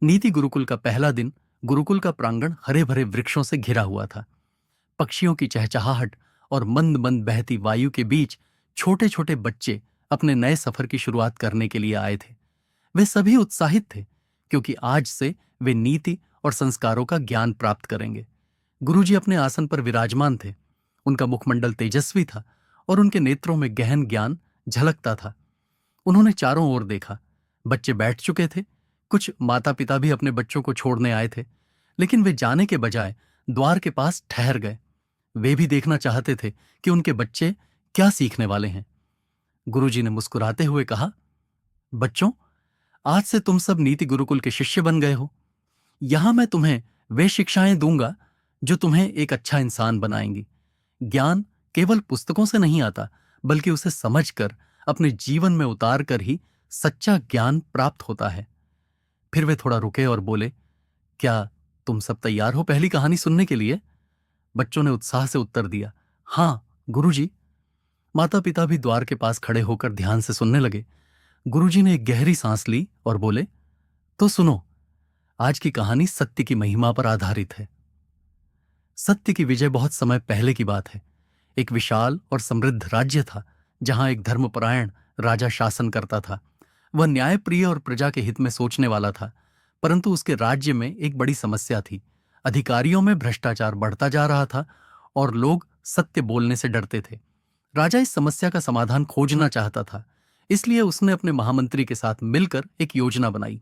नीति गुरुकुल का पहला दिन। गुरुकुल का प्रांगण हरे भरे वृक्षों से घिरा हुआ था। पक्षियों की चहचहाहट और मंद मंद बहती वायु के बीच छोटे छोटे बच्चे अपने नए सफर की शुरुआत करने के लिए आए थे। वे सभी उत्साहित थे, क्योंकि आज से वे नीति और संस्कारों का ज्ञान प्राप्त करेंगे। गुरुजी अपने आसन पर विराजमान थे। उनका मुखमंडल तेजस्वी था और उनके नेत्रों में गहन ज्ञान झलकता था। उन्होंने चारों ओर देखा। बच्चे बैठ चुके थे। कुछ माता पिता भी अपने बच्चों को छोड़ने आए थे, लेकिन वे जाने के बजाय द्वार के पास ठहर गए। वे भी देखना चाहते थे कि उनके बच्चे क्या सीखने वाले हैं। गुरुजी ने मुस्कुराते हुए कहा, बच्चों, आज से तुम सब नीति गुरुकुल के शिष्य बन गए हो। यहां मैं तुम्हें वे शिक्षाएं दूंगा जो तुम्हें एक अच्छा इंसान बनाएंगी। ज्ञान केवल पुस्तकों से नहीं आता, बल्कि उसे समझकर अपने जीवन में उतार कर ही सच्चा ज्ञान प्राप्त होता है। फिर वे थोड़ा रुके और बोले, क्या तुम सब तैयार हो पहली कहानी सुनने के लिए? बच्चों ने उत्साह से उत्तर दिया, हाँ गुरुजी। माता पिता भी द्वार के पास खड़े होकर ध्यान से सुनने लगे। गुरुजी ने एक गहरी सांस ली और बोले, तो सुनो, आज की कहानी सत्य की महिमा पर आधारित है। सत्य की विजय बहुत समय पहले की बात है। एक विशाल और समृद्ध राज्य था, जहां एक धर्मपरायण राजा शासन करता था। वह न्यायप्रिय और प्रजा के हित में सोचने वाला था, परंतु उसके राज्य में एक बड़ी समस्या थी। अधिकारियों में भ्रष्टाचार बढ़ता जा रहा था और लोग सत्य बोलने से डरते थे। राजा इस समस्या का समाधान खोजना चाहता था, इसलिए उसने अपने महामंत्री के साथ मिलकर एक योजना बनाई।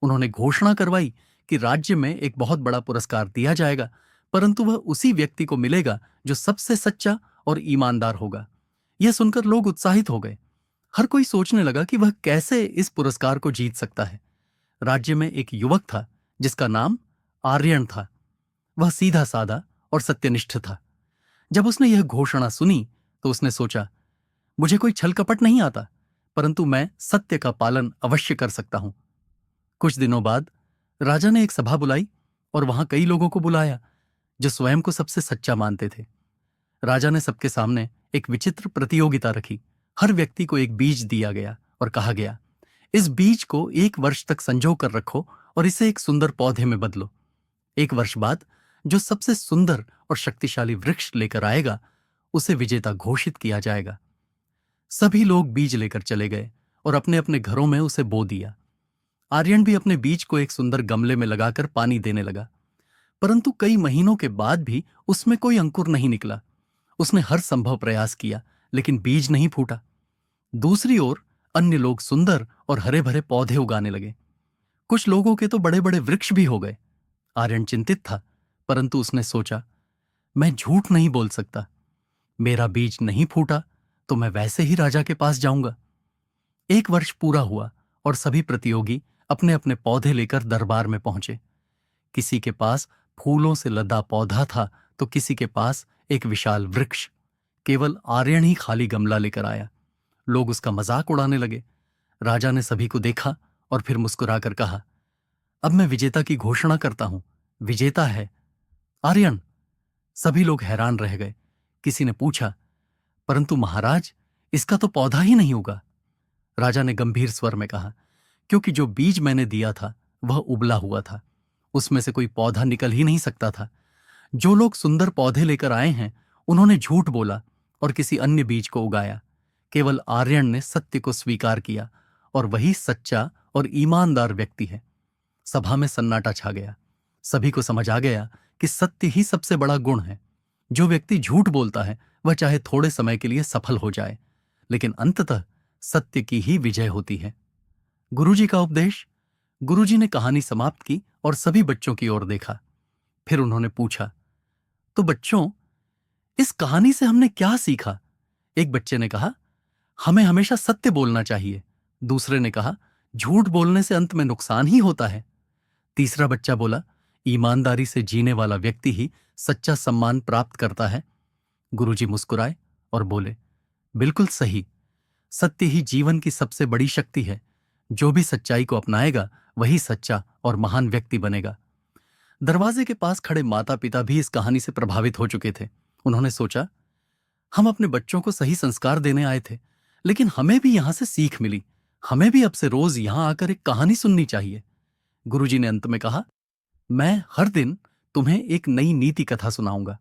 उन्होंने घोषणा करवाई कि राज्य में एक बहुत बड़ा पुरस्कार दिया जाएगा, परंतु वह उसी व्यक्ति को मिलेगा जो सबसे सच्चा और ईमानदार होगा। यह सुनकर लोग उत्साहित हो गए। हर कोई सोचने लगा कि वह कैसे इस पुरस्कार को जीत सकता है। राज्य में एक युवक था जिसका नाम आर्यन था। वह सीधा साधा और सत्यनिष्ठ था। जब उसने यह घोषणा सुनी तो उसने सोचा, मुझे कोई छल कपट नहीं आता, परंतु मैं सत्य का पालन अवश्य कर सकता हूं। कुछ दिनों बाद राजा ने एक सभा बुलाई और वहां कई लोगों को बुलाया जो स्वयं को सबसे सच्चा मानते थे। राजा ने सबके सामने एक विचित्र प्रतियोगिता रखी। हर व्यक्ति को एक बीज दिया गया और कहा गया, इस बीज को 1 वर्ष तक संजो कर रखो और इसे एक सुंदर पौधे में बदलो। 1 वर्ष बाद जो सबसे सुंदर और शक्तिशाली वृक्ष लेकर आएगा, उसे विजेता घोषित किया जाएगा। सभी लोग बीज लेकर चले गए और अपने अपने घरों में उसे बो दिया। आर्यन भी अपने बीज को एक सुंदर गमले में लगाकर पानी देने लगा, परंतु कई महीनों के बाद भी उसमें कोई अंकुर नहीं निकला। उसने हर संभव प्रयास किया, लेकिन बीज नहीं फूटा। दूसरी ओर अन्य लोग सुंदर और हरे भरे पौधे उगाने लगे। कुछ लोगों के तो बड़े बड़े वृक्ष भी हो गए। आर्यन चिंतित था, परंतु उसने सोचा, मैं झूठ नहीं बोल सकता। मेरा बीज नहीं फूटा तो मैं वैसे ही राजा के पास जाऊंगा। 1 वर्ष पूरा हुआ और सभी प्रतियोगी अपने अपने पौधे लेकर दरबार में पहुंचे। किसी के पास फूलों से लदा पौधा था तो किसी के पास एक विशाल वृक्ष। केवल आर्यन ही खाली गमला लेकर आया। लोग उसका मजाक उड़ाने लगे। राजा ने सभी को देखा और फिर मुस्कुराकर कहा, अब मैं विजेता की घोषणा करता हूं। विजेता है आर्यन। सभी लोग हैरान रह गए। किसी ने पूछा, परंतु महाराज, इसका तो पौधा ही नहीं उगा। राजा ने गंभीर स्वर में कहा, क्योंकि जो बीज मैंने दिया था वह उबला हुआ था। उसमें से कोई पौधा निकल ही नहीं सकता था। जो लोग सुंदर पौधे लेकर आए हैं, उन्होंने झूठ बोला और किसी अन्य बीज को उगाया। केवल आर्यन ने सत्य को स्वीकार किया और वही सच्चा और ईमानदार व्यक्ति है। सभा में सन्नाटा छा गया। सभी को समझ आ गया कि सत्य ही सबसे बड़ा गुण है। जो व्यक्ति झूठ बोलता है वह चाहे थोड़े समय के लिए सफल हो जाए, लेकिन अंततः सत्य की ही विजय होती है। गुरुजी का उपदेश। गुरुजी ने कहानी समाप्त की और सभी बच्चों की ओर देखा। फिर उन्होंने पूछा, तो बच्चों, इस कहानी से हमने क्या सीखा? एक बच्चे ने कहा, हमें हमेशा सत्य बोलना चाहिए। दूसरे ने कहा, झूठ बोलने से अंत में नुकसान ही होता है। तीसरा बच्चा बोला, ईमानदारी से जीने वाला व्यक्ति ही सच्चा सम्मान प्राप्त करता है। गुरुजी मुस्कुराए और बोले, बिल्कुल सही। सत्य ही जीवन की सबसे बड़ी शक्ति है। जो भी सच्चाई को अपनाएगा वही सच्चा और महान व्यक्ति बनेगा। दरवाजे के पास खड़े माता पिता भी इस कहानी से प्रभावित हो चुके थे। उन्होंने सोचा, हम अपने बच्चों को सही संस्कार देने आए थे, लेकिन हमें भी यहां से सीख मिली। हमें भी अब से रोज यहां आकर एक कहानी सुननी चाहिए। गुरुजी ने अंत में कहा, मैं हर दिन तुम्हें एक नई नीति कथा सुनाऊंगा।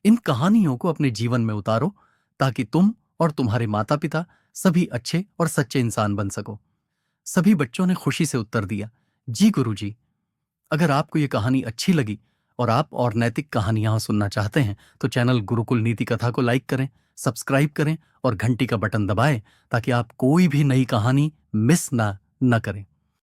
इन कहानियों को अपने जीवन में उतारो ताकि तुम और तुम्हारे माता पिता सभी अच्छे और सच्चे इंसान बन सको। सभी बच्चों ने खुशी से उत्तर दिया, जी गुरुजी। अगर आपको ये कहानी अच्छी लगी और आप और नैतिक कहानियां सुनना चाहते हैं तो चैनल गुरुकुल नीति कथा को लाइक करें, सब्सक्राइब करें और घंटी का बटन दबाएं ताकि आप कोई भी नई कहानी मिस ना करें।